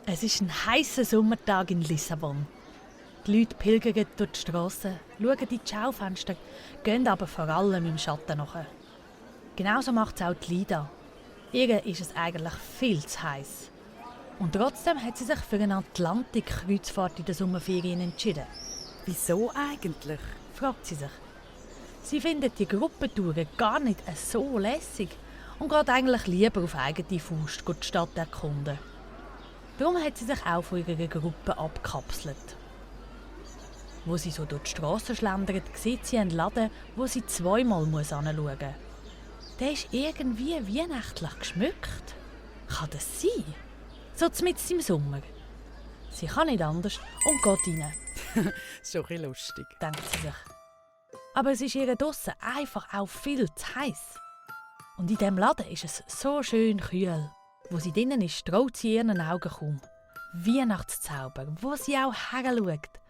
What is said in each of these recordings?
Es ist ein heißer Sommertag in Lissabon. Die Leute pilgern durch die Strassen, schauen in die Schaufenster, gehen aber vor allem im Schatten nach. Genauso macht es auch die Lida. Ihr ist es eigentlich viel zu heiß. Und trotzdem hat sie sich für eine Atlantik-Kreuzfahrt in den Sommerferien entschieden. Wieso eigentlich? Fragt sie sich. Sie findet die Gruppentouren gar nicht so lässig und geht eigentlich lieber auf eigene Faust die Stadt erkunden. Darum hat sie sich auch von ihrer Gruppe abgekapselt. Wo sie so durch die Strasse schlendert, sieht sie einen Laden, wo sie zweimal hinschauen muss. Der ist irgendwie weihnachtlich geschmückt. Kann das sein? So mitten im Sommer. Sie kann nicht anders und geht rein. Schon ein bisschen lustig. Denkt sie sich. Aber es ist ihr draussen einfach auch viel zu heiß. Und in diesem Laden ist es so schön kühl. Wo sie drinnen ist, traut sie ihren Augen kaum. Weihnachtszauber, wo sie auch heranschaut.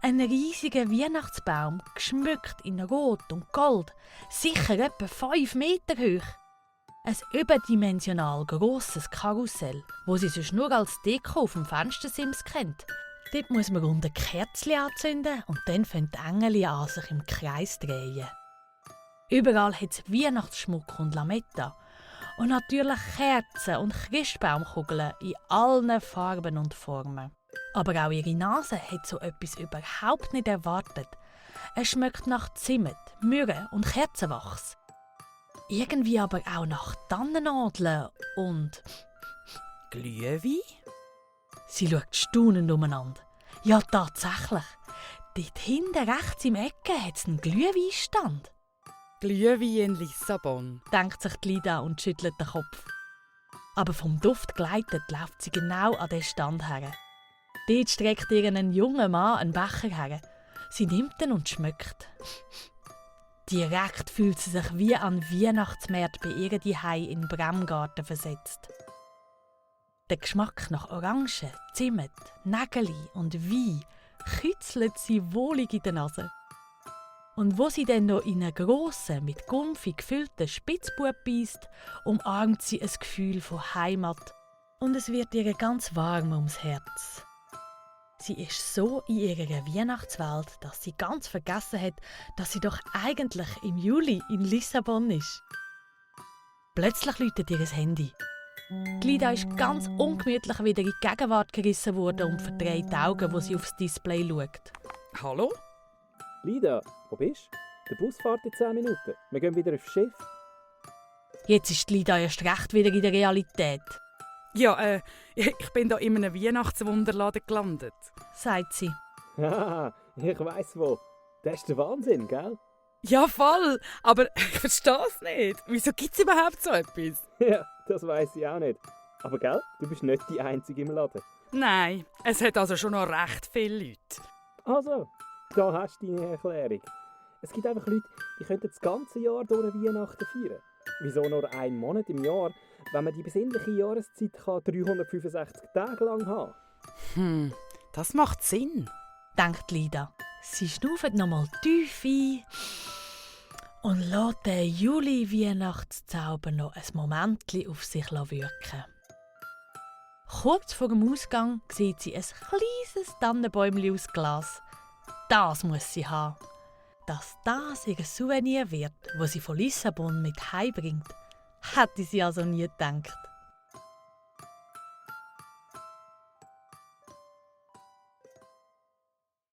Ein riesiger Weihnachtsbaum, geschmückt in Rot und Gold, sicher etwa 5 Meter hoch. Ein überdimensional grosses Karussell, wo sie sonst nur als Deko auf dem Fenstersims kennt. Dort muss man rund ein Kerzchen anzünden und dann fangen die Engel an, sich im Kreis zu drehen. Überall hat es Weihnachtsschmuck und Lametta. Und natürlich Kerzen und Christbaumkugeln in allen Farben und Formen. Aber auch ihre Nase hat so etwas überhaupt nicht erwartet. Es schmeckt nach Zimt, Myrrhe und Kerzenwachs. Irgendwie aber auch nach Tannennadeln und Glühwein? Sie schaut staunend umeinander. Ja, tatsächlich. Dort hinten rechts im Ecke hat es einen Glühweinstand. Glühwein in Lissabon. Denkt sich die Lida und schüttelt den Kopf. Aber vom Duft geleitet läuft sie genau an den Stand her. Dort streckt ihr ein junger Mann einen Becher her. Sie nimmt ihn und schmeckt. Direkt fühlt sie sich wie an Weihnachtsmärkte bei ihr Zuhause in Bremgarten versetzt. Der Geschmack nach Orangen, Zimt, Nägeli und Wein kitzelt sie wohlig in der Nase. Und wo sie dann noch in einen grossen, mit Gumpfi gefüllten Spitzbub beisst, umarmt sie ein Gefühl von Heimat und es wird ihr ganz warm ums Herz. Sie ist so in ihrer Weihnachtswelt, dass sie ganz vergessen hat, dass sie doch eigentlich im Juli in Lissabon ist. Plötzlich läutet ihr Handy. Die Lida ist ganz ungemütlich wieder in die Gegenwart gerissen worden und verdreht die Augen, wo sie aufs Display schaut. Hallo? Lida, wo bist du? Der Bus fährt in 10 Minuten. Wir gehen wieder aufs Schiff. Jetzt ist die Lida erst recht wieder in der Realität, Ja, ich bin da in einem Weihnachtswunderladen gelandet. sagt sie. Haha, ich weiss wo. Das ist der Wahnsinn, gell? Ja, voll. Aber ich verstehe es nicht. Wieso gibt es überhaupt so etwas? Ja, das weiss ich auch nicht. Aber gell, du bist nicht die Einzige im Laden. Nein, es hat also schon noch recht viele Leute. Also, da hast du deine Erklärung. Es gibt einfach Leute, die könnten das ganze Jahr durch Weihnachten feiern. Wieso nur einen Monat im Jahr, wenn man die besinnliche Jahreszeit 365 Tage lang haben kann? Das macht Sinn. Denkt Lida. Sie schnauft nochmal tief ein und lässt den Juli-Weihnachtszauber noch ein Momentchen auf sich wirken. Kurz vor dem Ausgang sieht sie ein kleines Tannenbäumchen aus Glas. Das muss sie haben. Dass das ihr Souvenir wird, das sie von Lissabon mit heimbringt, hätte sie also nie gedacht.